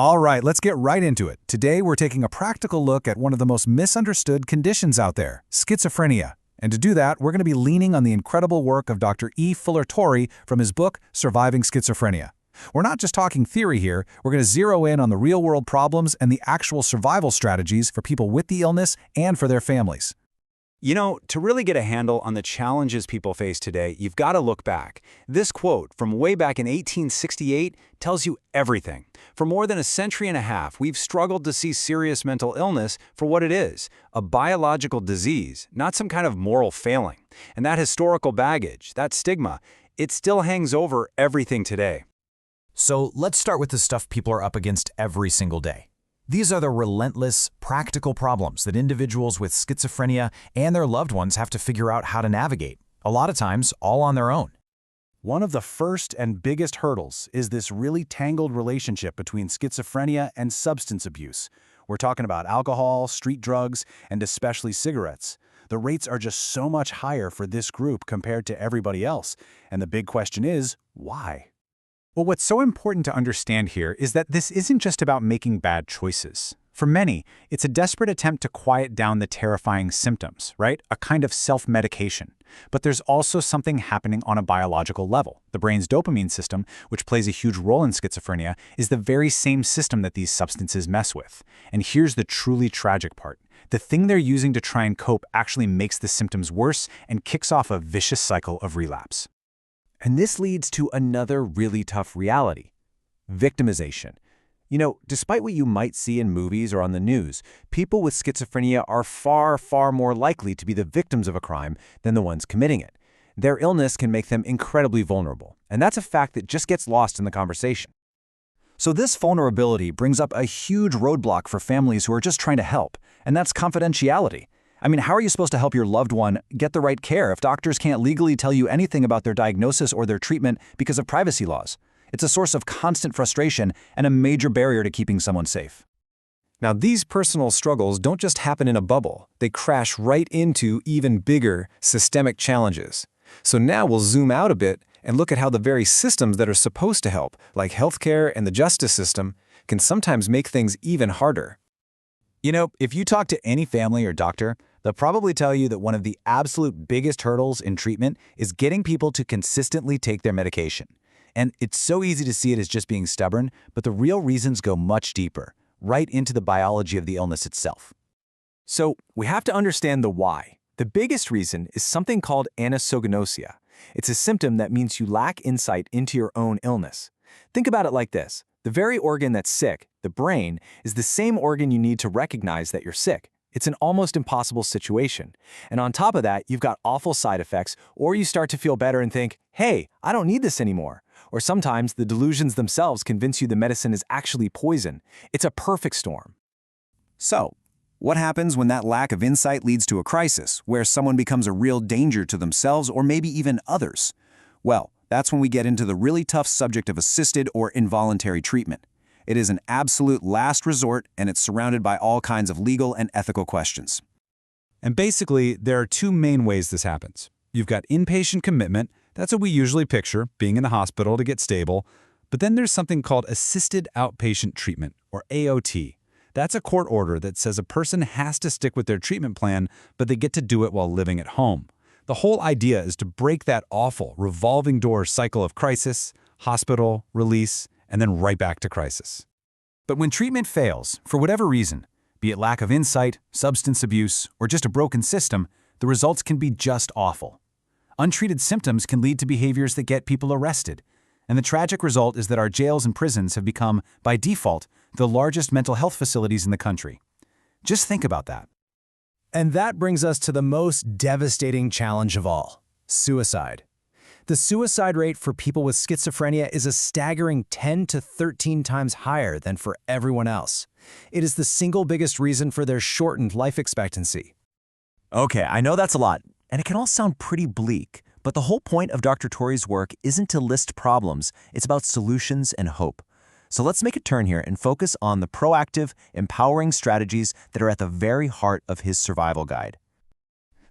All right, let's get right into it. Today, we're taking a practical look at one of the most misunderstood conditions out there, schizophrenia. And to do that, we're going to be leaning on the incredible work of Dr. E. Fuller Torrey from his book, Surviving Schizophrenia. We're not just talking theory here, we're going to zero in on the real-world problems and the actual survival strategies for people with the illness and for their families. You know, to really get a handle on the challenges people face today, you've got to look back. This quote from way back in 1868 tells you everything. For more than a century and a half, we've struggled to see serious mental illness for what it is, a biological disease, not some kind of moral failing. And that historical baggage, that stigma, it still hangs over everything today. So let's start with the stuff people are up against every single day. These are the relentless, practical problems that individuals with schizophrenia and their loved ones have to figure out how to navigate, a lot of times all on their own. One of the first and biggest hurdles is this really tangled relationship between schizophrenia and substance abuse. We're talking about alcohol, street drugs, and especially cigarettes. The rates are just so much higher for this group compared to everybody else, and the big question is, why? Well, what's so important to understand here is that this isn't just about making bad choices. For many, it's a desperate attempt to quiet down the terrifying symptoms, right? A kind of self-medication. But there's also something happening on a biological level. The brain's dopamine system, which plays a huge role in schizophrenia, is the very same system that these substances mess with. And here's the truly tragic part. The thing they're using to try and cope actually makes the symptoms worse and kicks off a vicious cycle of relapse. And this leads to another really tough reality: victimization. You know, despite what you might see in movies or on the news, people with schizophrenia are far, far more likely to be the victims of a crime than the ones committing it. Their illness can make them incredibly vulnerable, and that's a fact that just gets lost in the conversation. So this vulnerability brings up a huge roadblock for families who are just trying to help, and that's confidentiality. I mean, how are you supposed to help your loved one get the right care if doctors can't legally tell you anything about their diagnosis or their treatment because of privacy laws? It's a source of constant frustration and a major barrier to keeping someone safe. Now, these personal struggles don't just happen in a bubble. They crash right into even bigger systemic challenges. So now we'll zoom out a bit and look at how the very systems that are supposed to help, like healthcare and the justice system, can sometimes make things even harder. You know, if you talk to any family or doctor, they'll probably tell you that one of the absolute biggest hurdles in treatment is getting people to consistently take their medication. And it's so easy to see it as just being stubborn, but the real reasons go much deeper, right into the biology of the illness itself. So we have to understand the why. The biggest reason is something called anosognosia. It's a symptom that means you lack insight into your own illness. Think about it like this. The very organ that's sick, the brain, is the same organ you need to recognize that you're sick. It's an almost impossible situation. And on top of that, you've got awful side effects, or you start to feel better and think, hey, I don't need this anymore. Or sometimes the delusions themselves convince you the medicine is actually poison. It's a perfect storm. So, what happens when that lack of insight leads to a crisis, where someone becomes a real danger to themselves or maybe even others? Well, that's when we get into the really tough subject of assisted or involuntary treatment. It is an absolute last resort, and it's surrounded by all kinds of legal and ethical questions. And basically, there are two main ways this happens. You've got inpatient commitment. That's what we usually picture, being in the hospital to get stable. But then there's something called assisted outpatient treatment, or AOT. That's a court order that says a person has to stick with their treatment plan, but they get to do it while living at home. The whole idea is to break that awful revolving door cycle of crisis, hospital, release, and then right back to crisis. But when treatment fails, for whatever reason, be it lack of insight, substance abuse, or just a broken system, the results can be just awful. Untreated symptoms can lead to behaviors that get people arrested. And the tragic result is that our jails and prisons have become, by default, the largest mental health facilities in the country. Just think about that. And that brings us to the most devastating challenge of all: suicide. The suicide rate for people with schizophrenia is a staggering 10 to 13 times higher than for everyone else. It is the single biggest reason for their shortened life expectancy. Okay, I know that's a lot, and it can all sound pretty bleak, but the whole point of Dr. Torrey's work isn't to list problems, it's about solutions and hope. So let's make a turn here and focus on the proactive, empowering strategies that are at the very heart of his survival guide.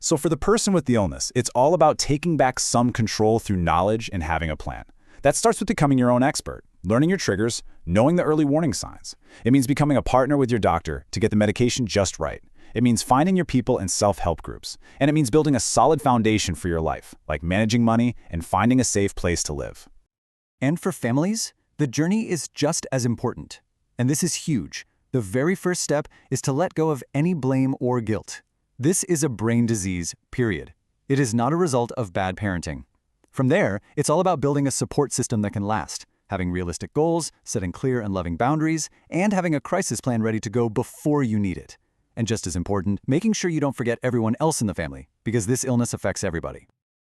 So for the person with the illness, it's all about taking back some control through knowledge and having a plan. That starts with becoming your own expert. learning your triggers, knowing the early warning signs. It means becoming a partner with your doctor to get the medication just right. It means finding your people in self-help groups. And it means building a solid foundation for your life, like managing money and finding a safe place to live. And for families, the journey is just as important. And this is huge. The very first step is to let go of any blame or guilt. This is a brain disease, period. It is not a result of bad parenting. From there, it's all about building a support system that can last, having realistic goals, setting clear and loving boundaries, and having a crisis plan ready to go before you need it. And just as important, making sure you don't forget everyone else in the family, because this illness affects everybody.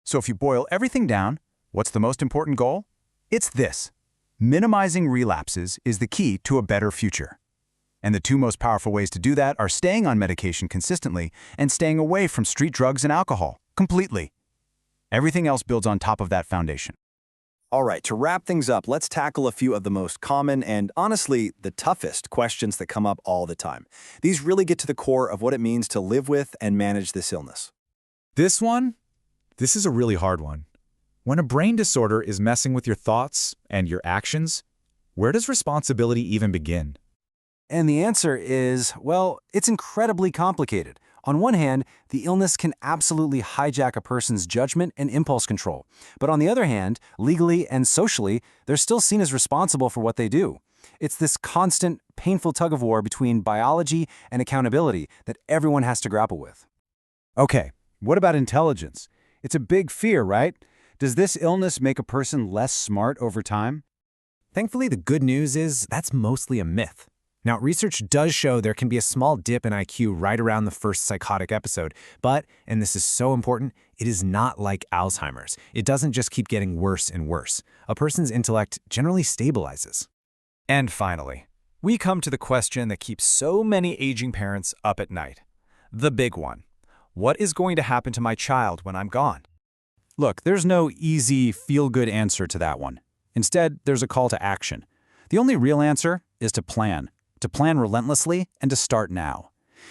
So if you boil everything down, what's the most important goal? It's this. Minimizing relapses is the key to a better future. And the two most powerful ways to do that are staying on medication consistently and staying away from street drugs and alcohol completely. Everything else builds on top of that foundation. All right, to wrap things up, let's tackle a few of the most common and, honestly, the toughest questions that come up all the time. These really get to the core of what it means to live with and manage this illness. This is a really hard one. When a brain disorder is messing with your thoughts and your actions, where does responsibility even begin? And the answer is, well, it's incredibly complicated. On one hand, the illness can absolutely hijack a person's judgment and impulse control. But on the other hand, legally and socially, they're still seen as responsible for what they do. It's this constant, painful tug-of-war between biology and accountability that everyone has to grapple with. Okay, what about intelligence? It's a big fear, right? Does this illness make a person less smart over time? Thankfully, the good news is that's mostly a myth. Now, research does show there can be a small dip in IQ right around the first psychotic episode, but, and this is so important, it is not like Alzheimer's. It doesn't just keep getting worse and worse. A person's intellect generally stabilizes. And finally, we come to the question that keeps so many aging parents up at night. The big one. What is going to happen to my child when I'm gone? Look, there's no easy, feel-good answer to that one. Instead, there's a call to action. The only real answer is to plan relentlessly, and to start now.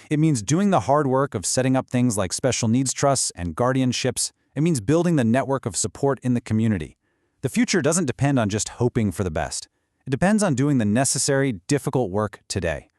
It means doing the hard work of setting up things like special needs trusts and guardianships. It means building the network of support in the community. The future doesn't depend on just hoping for the best. It depends on doing the necessary, difficult work today.